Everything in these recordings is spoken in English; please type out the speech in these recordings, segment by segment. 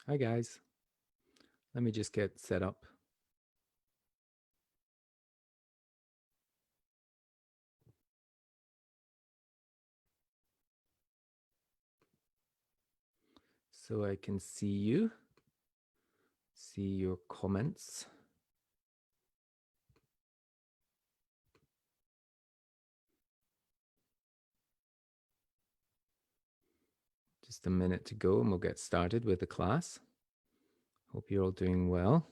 Hi guys, let me just get set up. So I can see your comments. Just a minute to go and we'll get started with the class. Hope you're all doing well.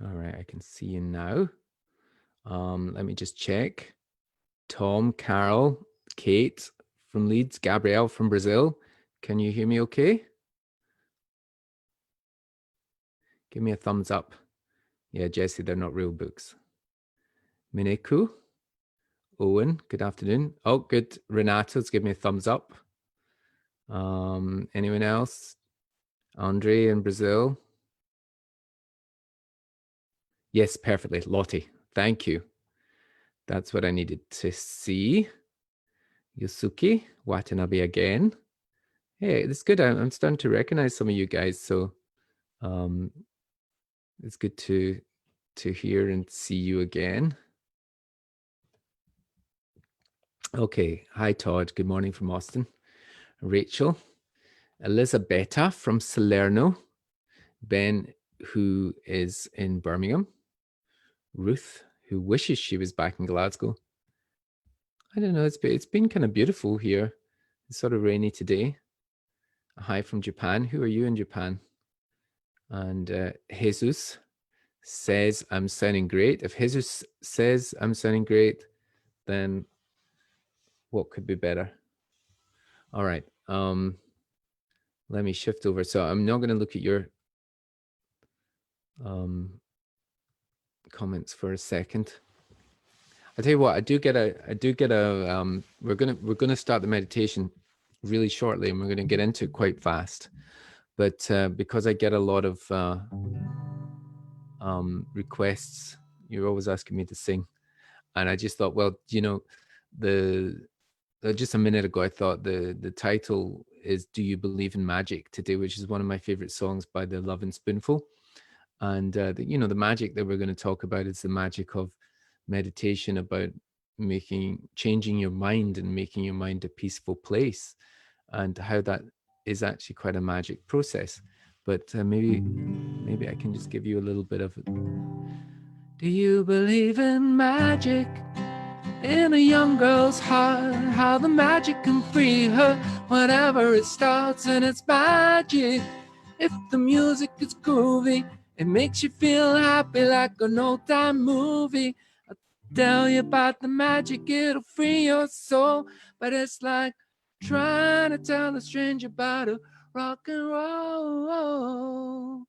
All right, I can see you now. Let me just check. Tom, Carol, Kate from Leeds, Gabrielle from Brazil. Can you hear me okay? Give me a thumbs up. Yeah, Jesse, they're not real books. Mineku, Owen, good afternoon. Oh, good. Renato's give me a thumbs up. Anyone else? Andre in Brazil. Yes, perfectly. Lottie, thank you. That's what I needed to see. Yusuke, Watanabe again. Hey, it's good. I'm starting to recognize some of you guys, so it's good to hear and see you again. Okay. Hi, Todd. Good morning from Austin. Rachel. Elisabetta from Salerno. Ben, who is in Birmingham. Ruth, who wishes she was back in Glasgow. I don't know. It's been kind of beautiful here. It's sort of rainy today. Hi from Japan. Who are you in Japan? And Jesus says I'm sounding great. If Jesus says I'm sounding great, then what could be better? All right. Let me shift over. So I'm not going to look at your comments for a second. I tell you what, I do get a we're gonna start the meditation really shortly, and we're gonna get into it quite fast. But because I get a lot of requests, you're always asking me to sing, and I just thought, well, the just a minute ago, I thought the title is "Do You Believe in Magic Today," which is one of my favorite songs by the Love and Spoonful. And the magic that we're going to talk about is the magic of meditation, about changing your mind and making your mind a peaceful place, and how that is actually quite a magic process. But maybe I can just give you a little bit of it. Do you believe in magic? In a young girl's heart, how the magic can free her whenever it starts, and it's magic. If the music is groovy, it makes you feel happy like an old time movie. I'll tell you about the magic, it'll free your soul. But it's like trying to tell a stranger about a rock and roll.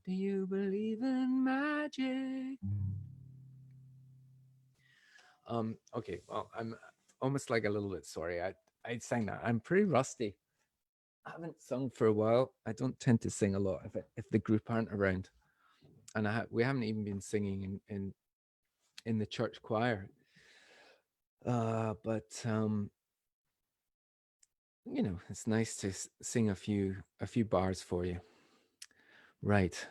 Do you believe in magic? Okay, well, I'm almost like a little bit sorry. I sang that. I'm pretty rusty. I haven't sung for a while. I don't tend to sing a lot if the group aren't around, and we haven't even been singing in the church choir. But it's nice to sing a few bars for you. Right.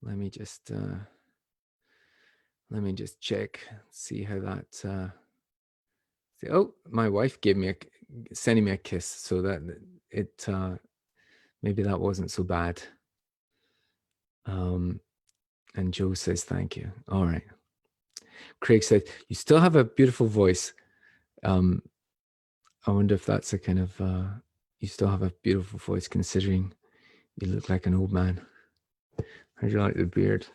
Let me just check, see how that. Oh, my wife gave me sending me a kiss, so that it maybe that wasn't so bad. And Joe says thank you. All right. Craig said you still have a beautiful voice. I wonder if that's a kind of you still have a beautiful voice considering you look like an old man. How do you like the beard?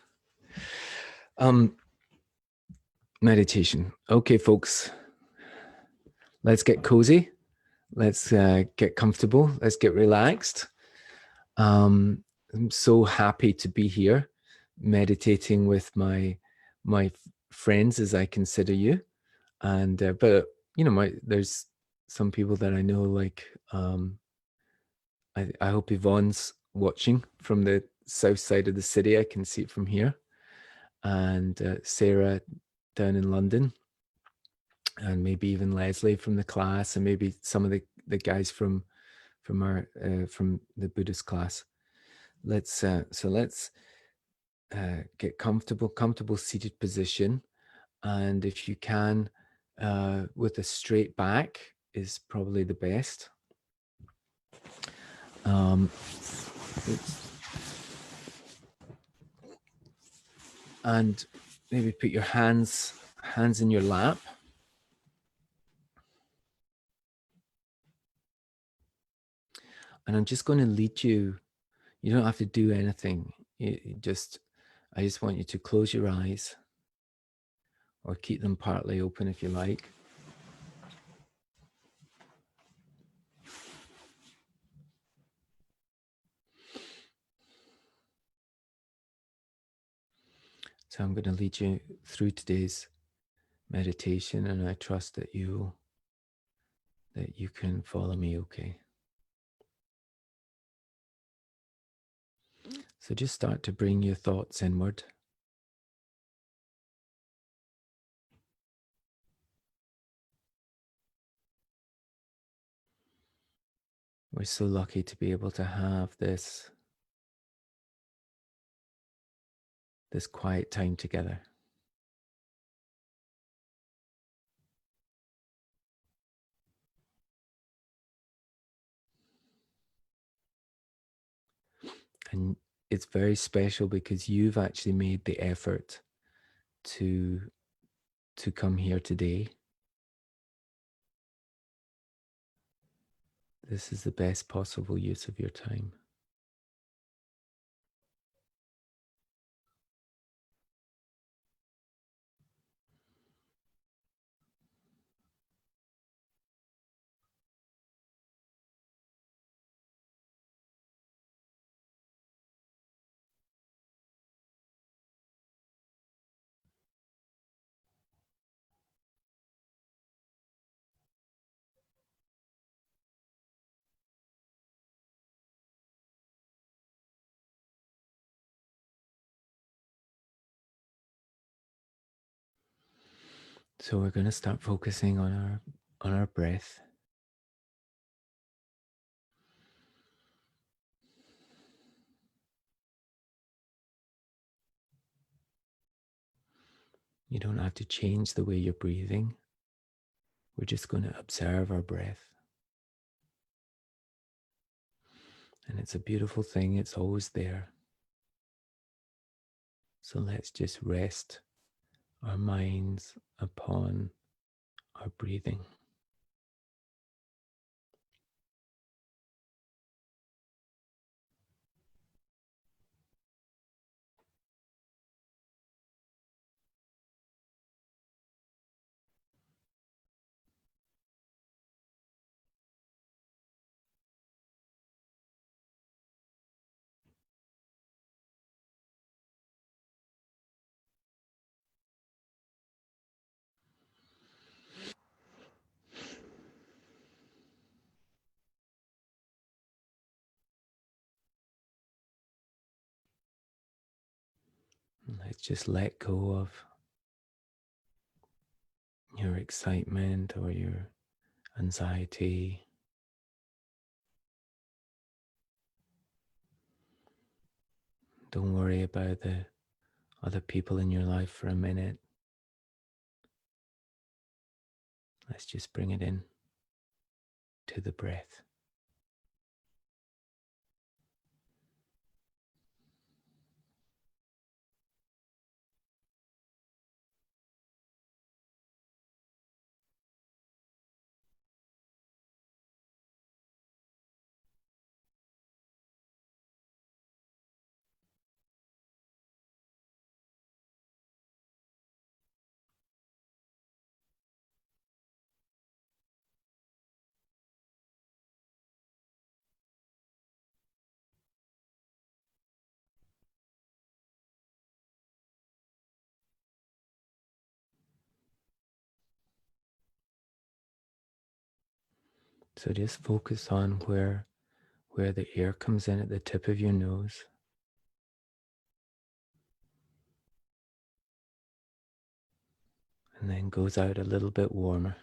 Meditation. Okay, folks. Let's get cozy. Let's get comfortable. Let's get relaxed. I'm so happy to be here, meditating with my friends, as I consider you. And but there's some people that I know, like I hope Yvonne's watching from the south side of the city. I can see it from here. And Sarah down in London, and maybe even Leslie from the class, and maybe some of the guys from the Buddhist class. Let's get comfortable seated position, and if you can, with a straight back is probably the best. And maybe put your hands in your lap. And I'm just going to lead you. You don't have to do anything. I just want you to close your eyes, or keep them partly open if you like. So I'm going to lead you through today's meditation, and I trust that you can follow me okay. So just start to bring your thoughts inward. We're so lucky to be able to have this quiet time together. And it's very special because you've actually made the effort to come here today. This is the best possible use of your time. So we're going to start focusing on our breath. You don't have to change the way you're breathing. We're just going to observe our breath. And it's a beautiful thing. It's always there. So let's just rest our minds upon our breathing. Let's just let go of your excitement or your anxiety. Don't worry about the other people in your life for a minute. Let's just bring it in to the breath. So just focus on where where the air comes in at the tip of your nose and then goes out a little bit warmer.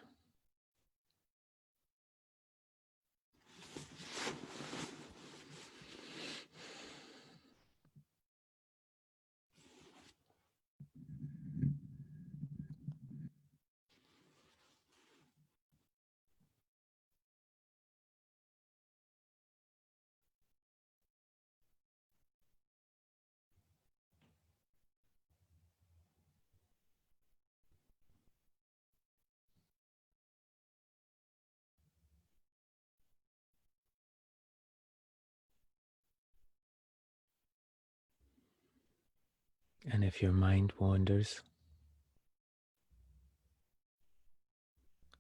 And if your mind wanders,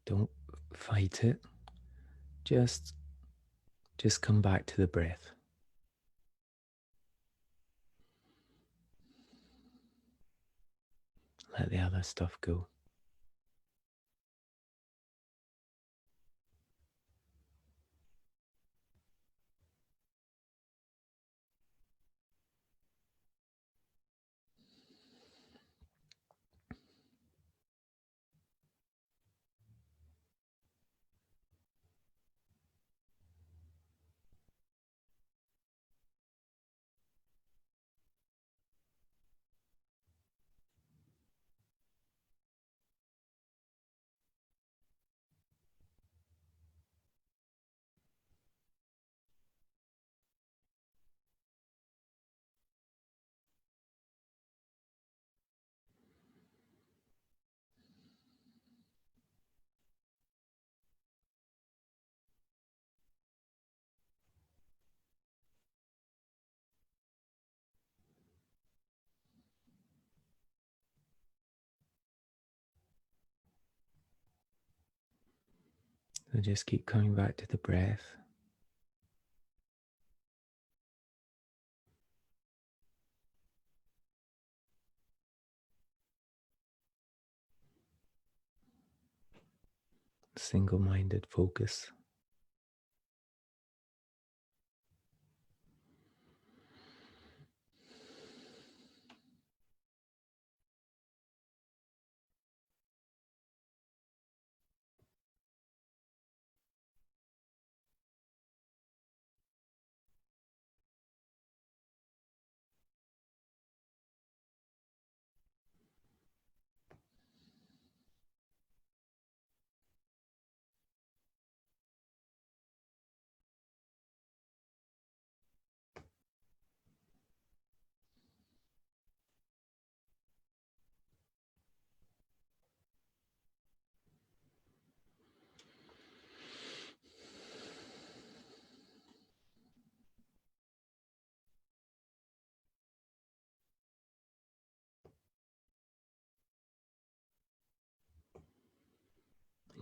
don't fight it. Just come back to the breath. Let the other stuff go. So just keep coming back to the breath. Single-minded focus.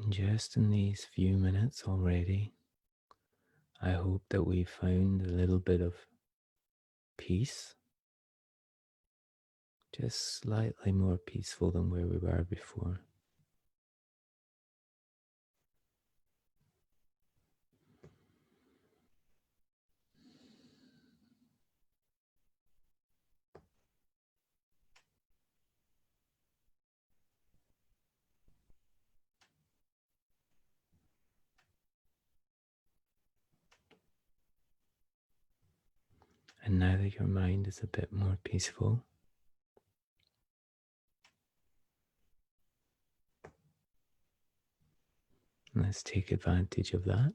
And just in these few minutes already, I hope that we found a little bit of peace, just slightly more peaceful than where we were before. And now that your mind is a bit more peaceful, let's take advantage of that.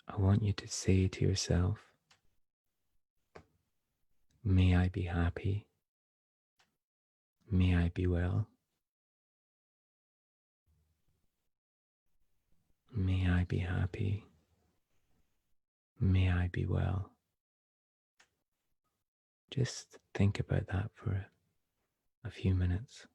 I want you to say to yourself, may I be happy, may I be well, may I be happy, may I be well. Just think about that for a few minutes.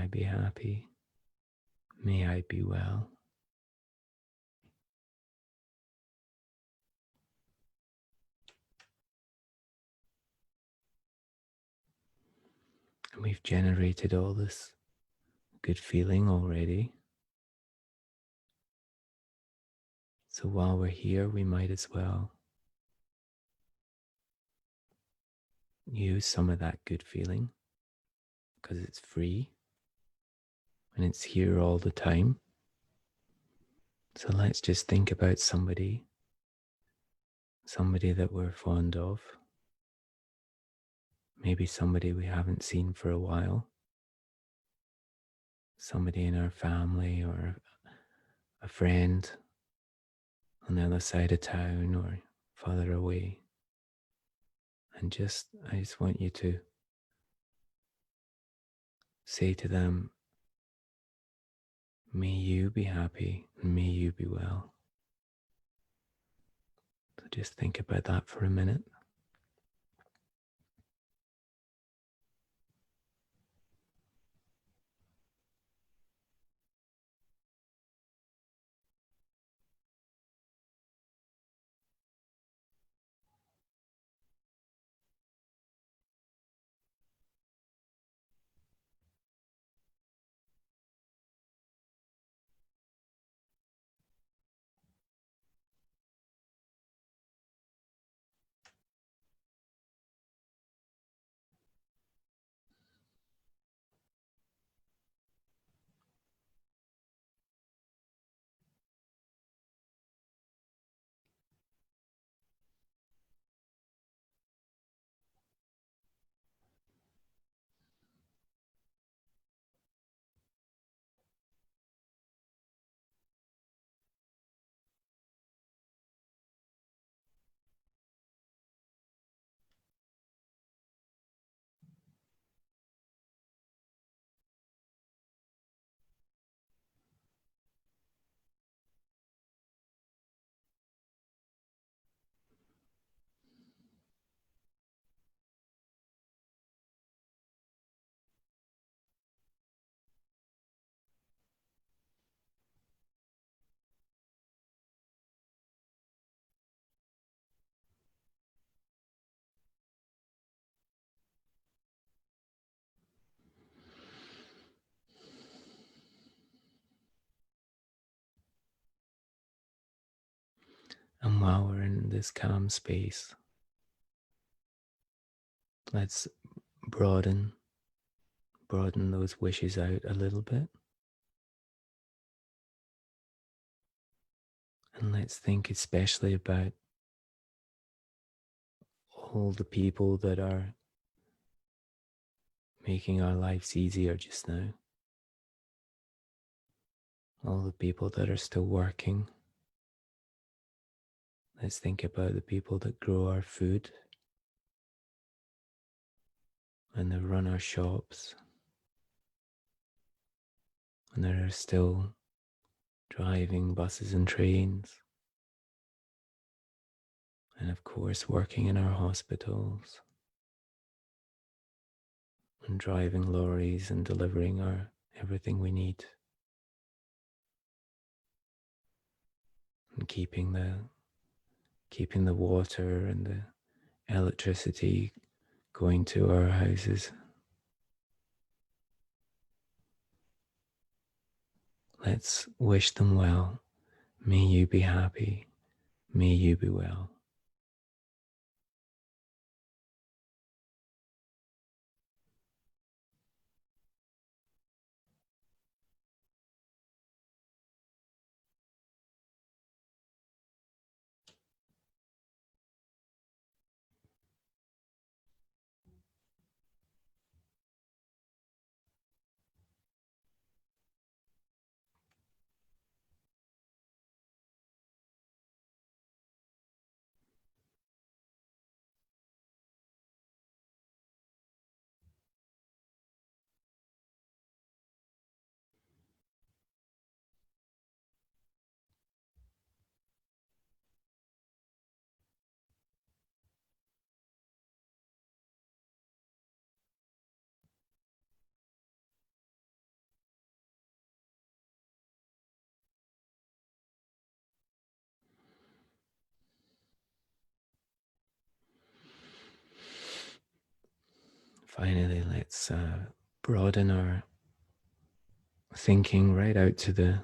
I be happy. May I be well. And we've generated all this good feeling already. So while we're here, we might as well use some of that good feeling because it's free and it's here all the time. So let's just think about somebody that we're fond of, maybe somebody we haven't seen for a while, somebody in our family or a friend on the other side of town or farther away. And I just want you to say to them, may you be happy and may you be well. So just think about that for a minute. And while we're in this calm space, let's broaden those wishes out a little bit. And let's think especially about all the people that are making our lives easier just now. All the people that are still working. Let's think about the people that grow our food and that run our shops and that are still driving buses and trains. And of course, working in our hospitals and driving lorries and delivering everything we need and keeping the water and the electricity going to our houses. Let's wish them well. May you be happy. May you be well. finally, let's broaden our thinking right out to the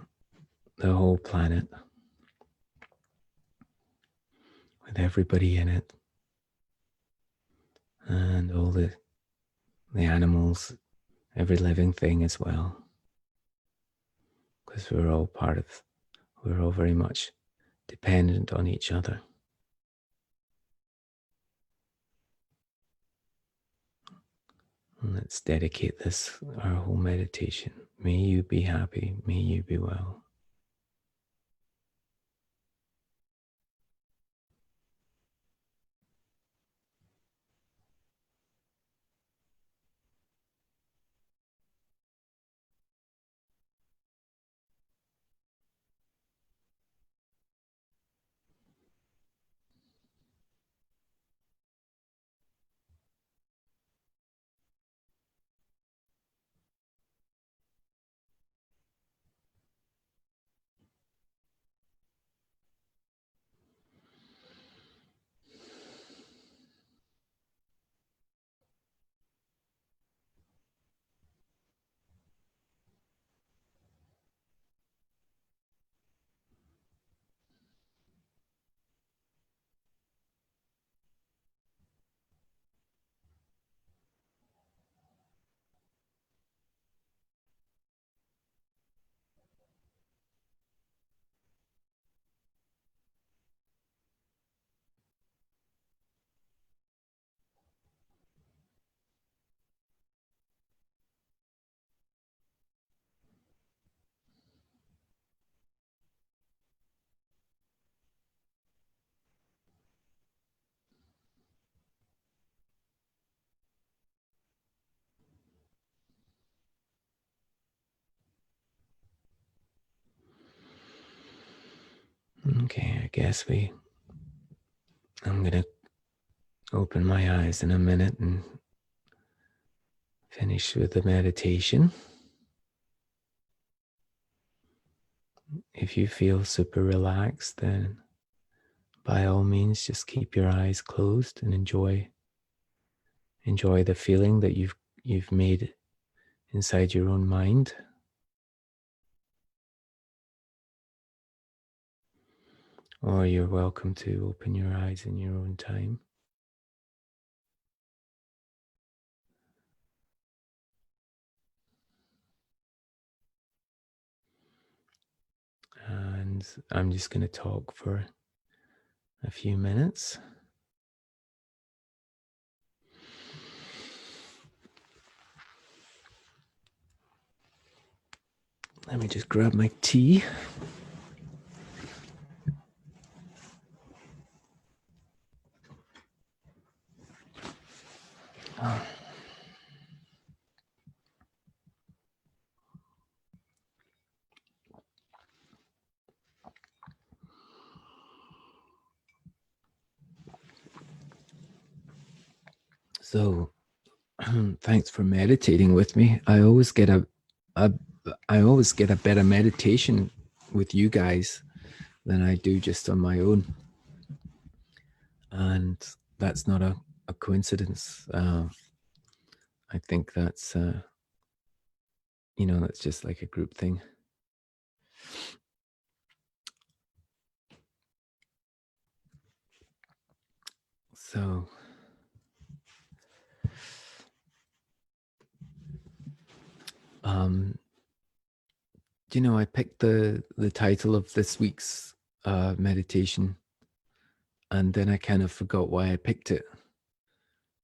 whole planet with everybody in it and all the animals, every living thing as well, because we're all very much dependent on each other. And let's dedicate this, our whole meditation. May you be happy. May you be well. Okay, I guess I'm going to open my eyes in a minute and finish with the meditation. If you feel super relaxed, then by all means, just keep your eyes closed and enjoy the feeling that you've made inside your own mind. Or you're welcome to open your eyes in your own time. And I'm just going to talk for a few minutes. Let me just grab my tea. Oh. So, thanks for meditating with me. I always get a better meditation with you guys than I do just on my own, and that's not a coincidence. I think that's that's just like a group thing. So, I picked the title of this week's meditation, and then I kind of forgot why I picked it.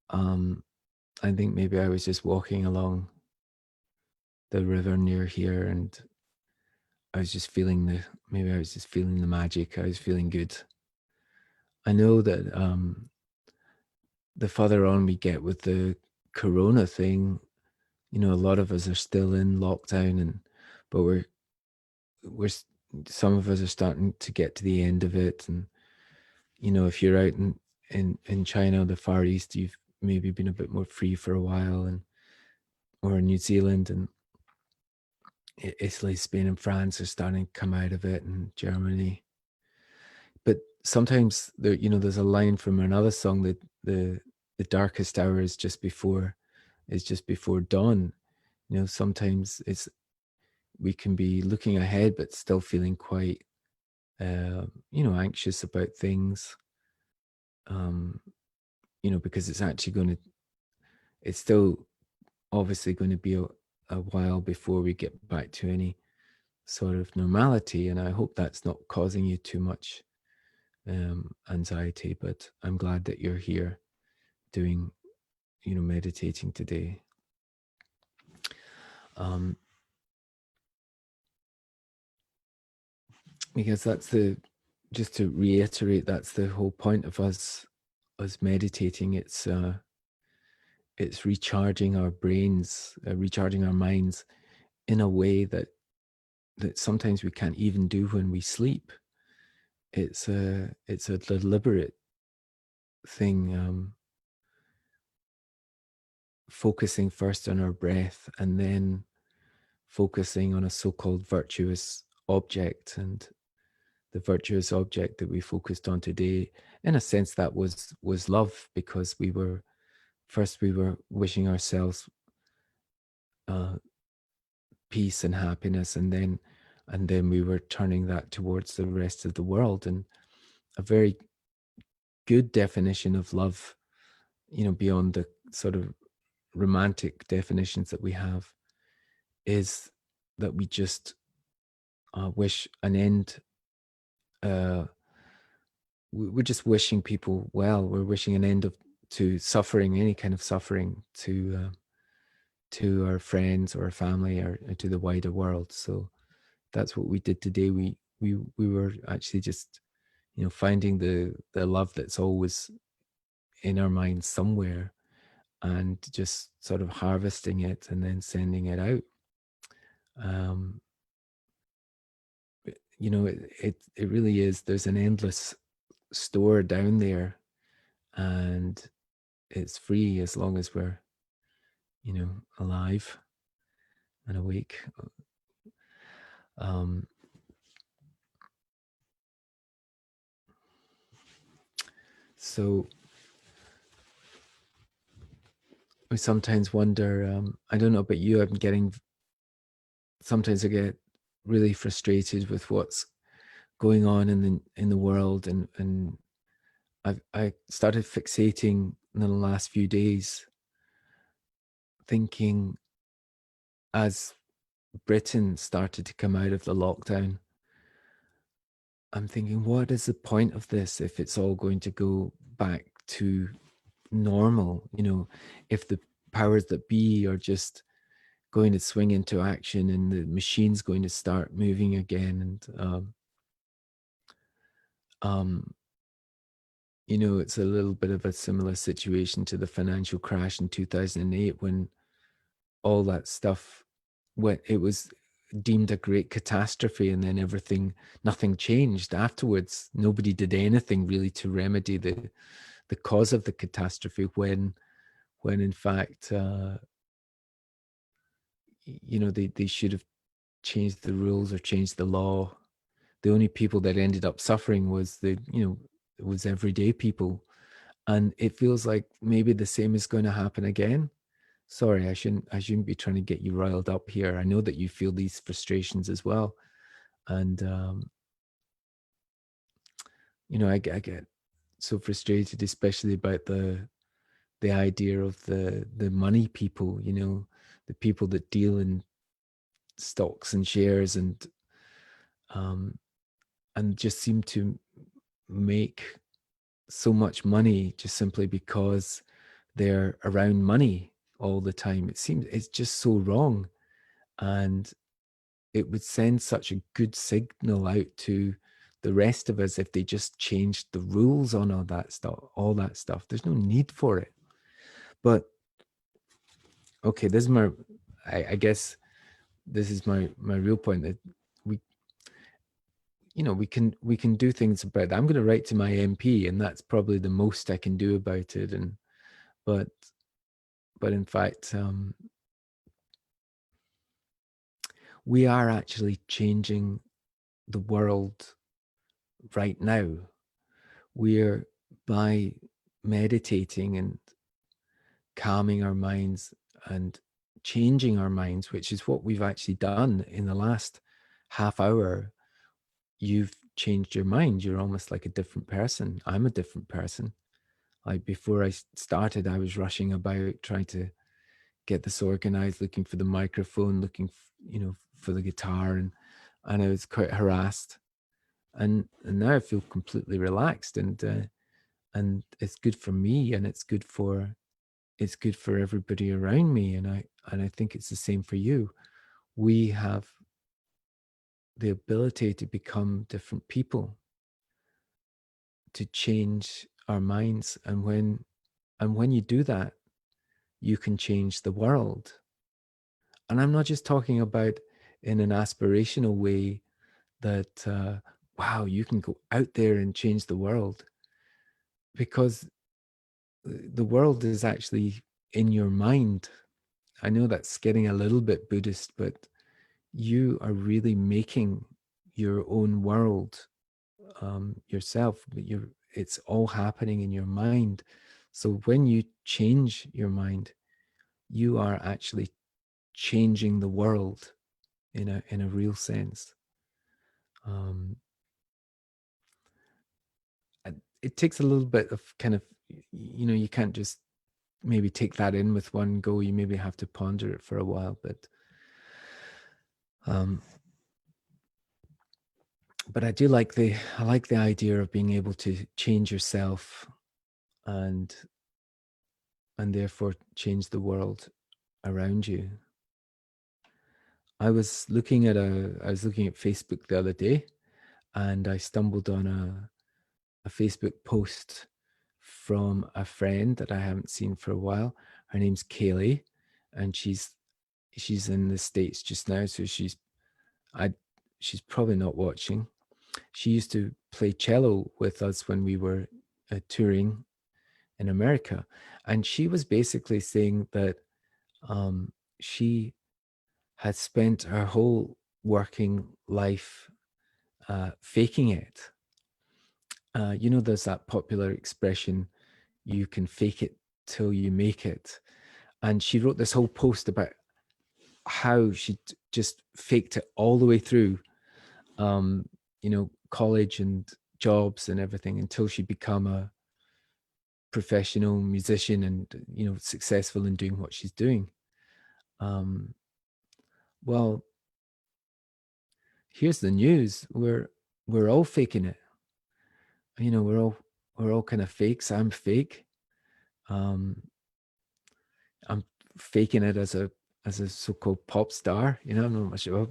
I think maybe I was just walking along the river near here, and I was just feeling the magic. I was feeling good. I know that the further on we get with the corona thing, a lot of us are still in lockdown, but we're some of us are starting to get to the end of it. And if you're out in China, the Far East, you've maybe been a bit more free for a while, or in New Zealand, and Italy, Spain, and France are starting to come out of it, and Germany. But sometimes there's a line from another song that the darkest hour is just before is just before dawn. Sometimes we can be looking ahead but still feeling quite anxious about things, um, because it's still obviously going to be a while before we get back to any sort of normality. And I hope that's not causing you too much anxiety, but I'm glad that you're here doing, meditating today. Because just to reiterate, that's the whole point of us meditating. It's recharging our brains, recharging our minds in a way that sometimes we can't even do when we sleep. It's a deliberate thing, focusing first on our breath and then focusing on a so-called virtuous object. And the virtuous object that we focused on today, in a sense, that was love, because we were wishing ourselves peace and happiness, and then we were turning that towards the rest of the world. And a very good definition of love, beyond the sort of romantic definitions that we have, is that we just wish an end. We're just wishing people well. We're wishing an end to suffering, any kind of suffering, to our friends or our family, or to the wider world. So that's what we did today. We were actually just, finding the love that's always in our minds somewhere, and just sort of harvesting it and then sending it out. Um, it really is. There's an endless store down there, and it's free as long as we're, alive and awake. Um, so I sometimes wonder, I don't know about you, sometimes I get really frustrated with what's going on in the world, and I started fixating in the last few days, thinking, as Britain started to come out of the lockdown, I'm thinking, what is the point of this if it's all going to go back to normal? If the powers that be are just going to swing into action and the machine's going to start moving again. And it's a little bit of a similar situation to the financial crash in 2008, when all that stuff it was deemed a great catastrophe, and then nothing changed afterwards. Nobody did anything really to remedy the cause of the catastrophe, when in fact, they should have changed the rules or changed the law. The only people that ended up suffering was everyday people. And it feels like maybe the same is going to happen again. Sorry, I shouldn't be trying to get you riled up here. I know that you feel these frustrations as well. And I get so frustrated, especially about the idea of the money people, the people that deal in stocks and shares, and just seem to make so much money just simply because they're around money all the time. It's just so wrong. And it would send such a good signal out to the rest of us if they just changed the rules on all that stuff. There's no need for it. But okay, this is I guess this is my real point, that we we can do things about that. I'm going to write to my MP, and that's probably the most I can do about it. But in fact, we are actually changing the world right now. We're, by meditating and calming our minds and changing our minds, which is what we've actually done in the last half hour. You've changed your mind. You're almost like a different person. I'm a different person. Like before I started, I was rushing about trying to get this organized, looking for the microphone, looking, for the guitar, and I was quite harassed. And now I feel completely relaxed, and it's good for me, and it's good for everybody around me, and I think it's the same for you. We have the ability to become different people, to change our minds, and when you do that, you can change the world. And I'm not just talking about in an aspirational way that wow, you can go out there and change the world, because the world is actually in your mind. I know that's getting a little bit Buddhist, but you are really making your own world yourself. But it's all happening in your mind. So when you change your mind, you are actually changing the world in a real sense. Um, it takes a little bit of kind of, you can't just maybe take that in with one go. You maybe have to ponder it for a while, um, but I like the idea of being able to change yourself, and therefore change the world around you. I was looking at Facebook the other day, and I stumbled on a Facebook post from a friend that I haven't seen for a while. Her name's Kaylee, and she's in the States just now, so I she's probably not watching. She used to play cello with us when we were touring in America, and she was basically saying that she had spent her whole working life faking it. There's that popular expression, you can fake it till you make it. And she wrote this whole post about how she just faked it all the way through, college and jobs and everything, until she become a professional musician and, successful in doing what she's doing. Um, well, here's the news. We're all faking it. We're all kind of fakes. I'm fake. Um, I'm faking it as a so-called pop star. I'm not much of a,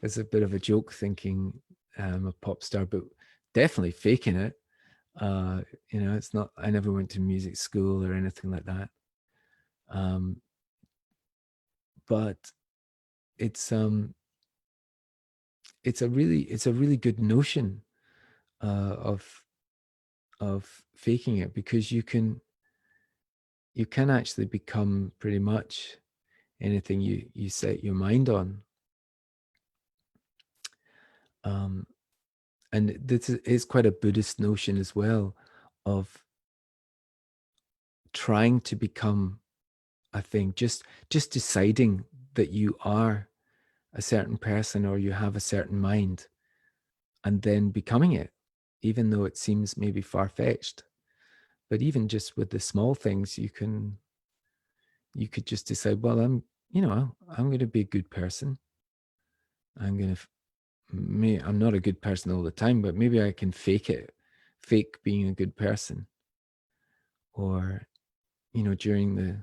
it's a bit of a joke thinking I'm a pop star, but definitely faking it. It's not, I never went to music school or anything like that. Um, but it's it's a really good notion of faking it, because you can actually become pretty much anything you set your mind on. Um, and this is quite a Buddhist notion as well, of trying to become a thing, just deciding that you are a certain person, or you have a certain mind, and then becoming it, even though it seems maybe far-fetched. But even just with the small things, you could just decide, well, I'm going to be a good person. I'm going to I'm not a good person all the time, but maybe I can fake being a good person. Or, during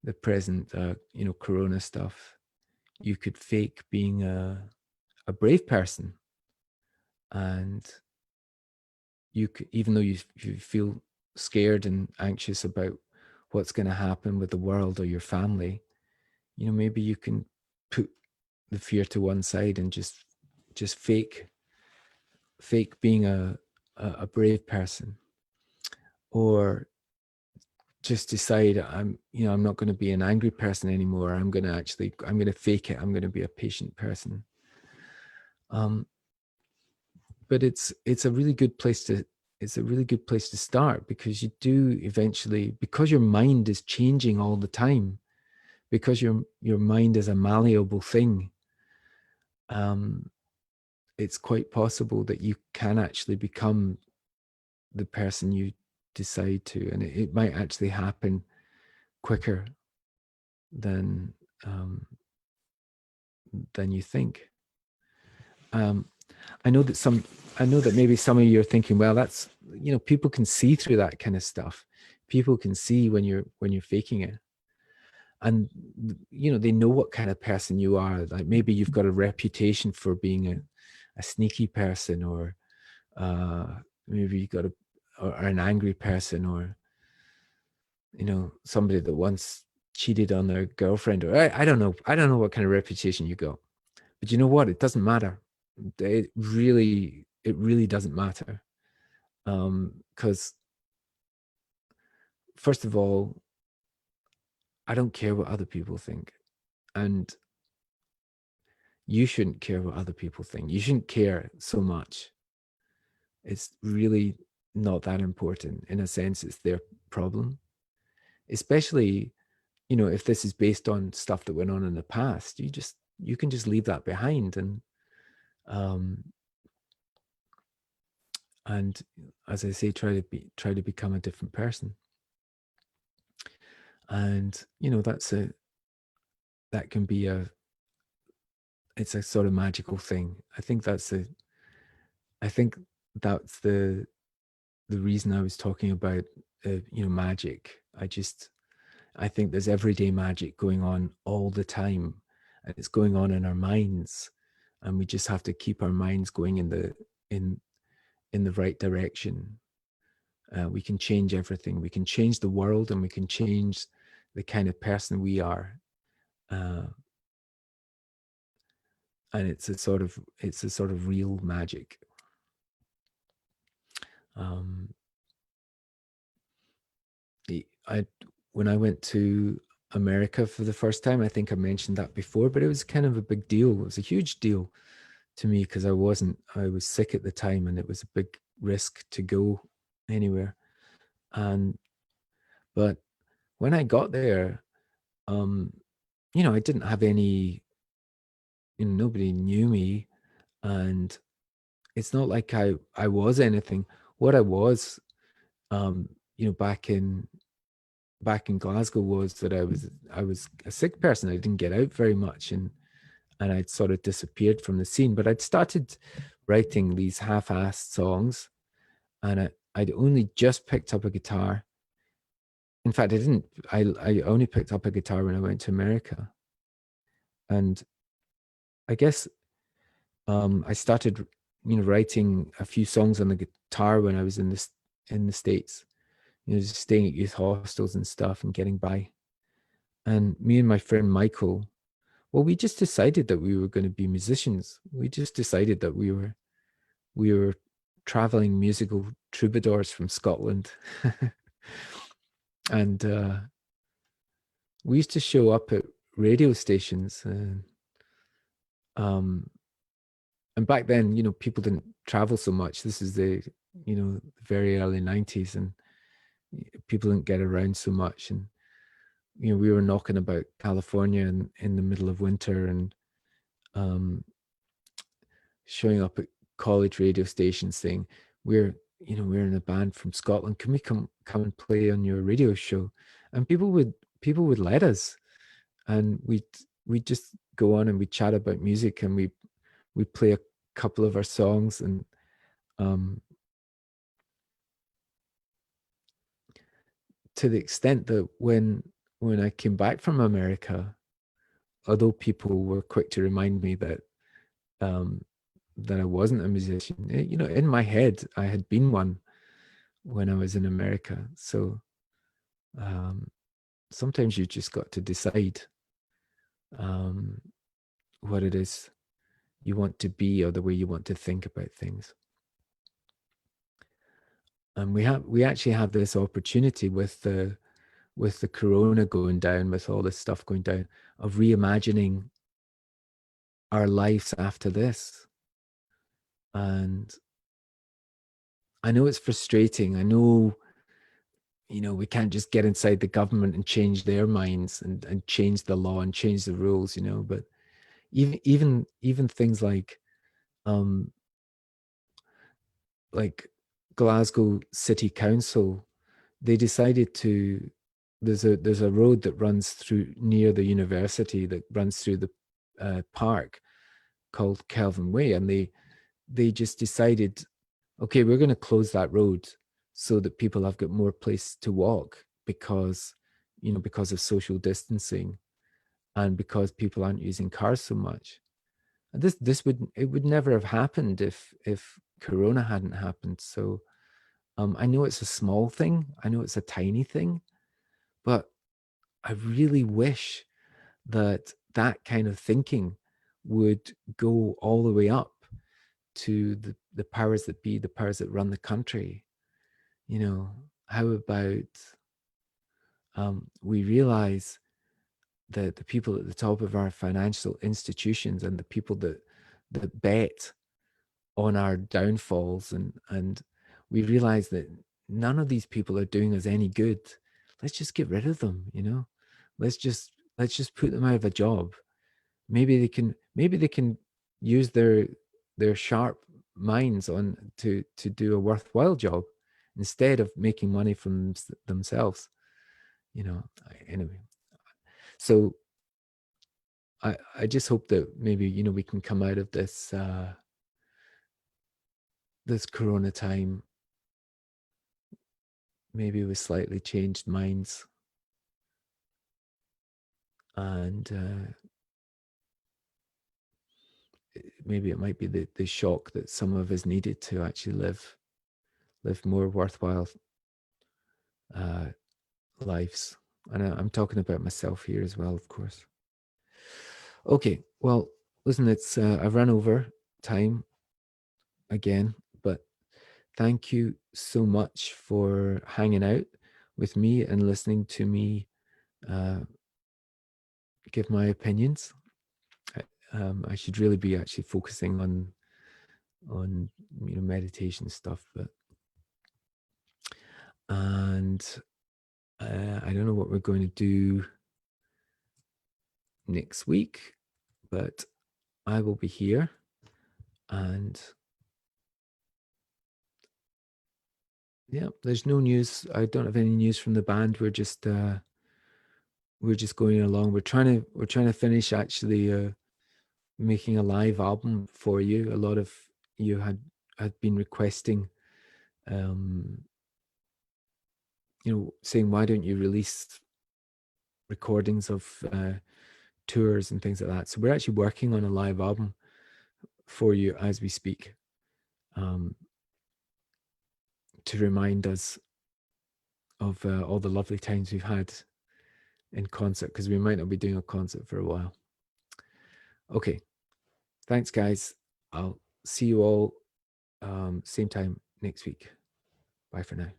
the present, Corona stuff, you could fake being a brave person. And even though you feel scared and anxious about what's going to happen with the world or your family, maybe you can put the fear to one side and just fake being a brave person. Or just decide, I'm not going to be an angry person anymore. I'm going to fake it. I'm going to be a patient person. But it's a really good place it's a really good place to start, because you do eventually, because your mind is changing all the time, because your mind is a malleable thing, it's quite possible that you can actually become the person you decide to, and it might actually happen quicker than um, than you think. Um, I know that some, I know that maybe some of you are thinking, well, that's, people can see through that kind of stuff. People can see when you're faking it, and they know what kind of person you are. Like maybe you've got a reputation for being a sneaky person, or maybe you got or an angry person, or somebody that once cheated on their girlfriend, or I don't know. I don't know what kind of reputation you got. But you know what? It doesn't matter. It really doesn't matter. Because first of all, I don't care what other people think. And you shouldn't care what other people think. You shouldn't care so much. It's really not that important. In a sense, it's their problem. Especially, if this is based on stuff that went on in the past, you can just leave that behind, um and as I say, try to become a different person. And that can be it's a sort of magical thing. I think that's the reason I was talking about magic. I think there's everyday magic going on all the time, and it's going on in our minds, and we just have to keep our minds going in in the right direction. We can change everything. We can change the world, and we can change the kind of person we are. Uh, and it's a sort of real magic. Um, I When I went to America for the first time, I think I mentioned that before, but it was kind of a big deal. It was a huge deal to me because I was sick at the time, and it was a big risk to go anywhere. And but when I got there, um, I didn't have any, nobody knew me, and it's not like I was anything. What I was, um, back in Glasgow, was that I was a sick person. I didn't get out very much, and I'd sort of disappeared from the scene. But I'd started writing these half-assed songs, and I'd only just picked up a guitar. In fact, I didn't. I only picked up a guitar when I went to America, and I guess I started, writing a few songs on the guitar when I was in the States. Just staying at youth hostels and stuff and getting by. And me and my friend Michael, well, we just decided that we were going to be musicians. We just decided that we were traveling musical troubadours from Scotland. And we used to show up at radio stations, um, and back then, people didn't travel so much. This is the very early 90s, and people didn't get around so much. And we were knocking about California in the middle of winter, and um, showing up at college radio stations saying, we're in a band from Scotland. Can we come and play on your radio show? And people would let us, and we'd just go on and we'd chat about music, and we'd play a couple of our songs. And to the extent that when I came back from America, although people were quick to remind me um, that I wasn't a musician, in my head, I had been one when I was in America. So um, sometimes you just got to decide um, what it is you want to be, or the way you want to think about things. And we actually have this opportunity with the corona going down, with all this stuff going down, of reimagining our lives after this. And I know it's frustrating. I know, we can't just get inside the government and change their minds and change the law and change the rules, but even things um like Glasgow City Council, they decided to there's a road that runs through near the university that runs through the park called Kelvin Way, and they just decided, okay, we're going to close that road so that people have got more place to walk because of social distancing and because people aren't using cars so much. And it would never have happened if Corona hadn't happened. So I know it's a small thing, I know it's a tiny thing, but I really wish that that kind of thinking would go all the way up to the powers that be, the powers that run the country. How about we realize that the people at the top of our financial institutions and the people that bet on our downfalls, and we realize that none of these people are doing us any good. Let's just get rid of them. Let's just put them out of a job. Maybe they can use their sharp minds on to do a worthwhile job instead of making money from themselves. Anyway, so I just hope that maybe we can come out of this Corona time maybe with slightly changed minds, and maybe it might be the shock that some of us needed to actually live more worthwhile uh, lives. And I'm talking about myself here as well, of course. Okay, well, listen, I've run over time again, but thank you so much for hanging out with me and listening to me uh, give my opinions. I should really be actually focusing on meditation stuff, and I don't know what we're going to do next week, but I will be here, and yeah, there's no news. I don't have any news from the band. We're just going along. We're trying to finish actually making a live album for you. A lot of you had been requesting, um, saying, why don't you release recordings of tours and things like that. So we're actually working on a live album for you as we speak, to remind us of all the lovely times we've had in concert, because we might not be doing a concert for a while. Okay, thanks guys. I'll see you all same time next week. Bye for now.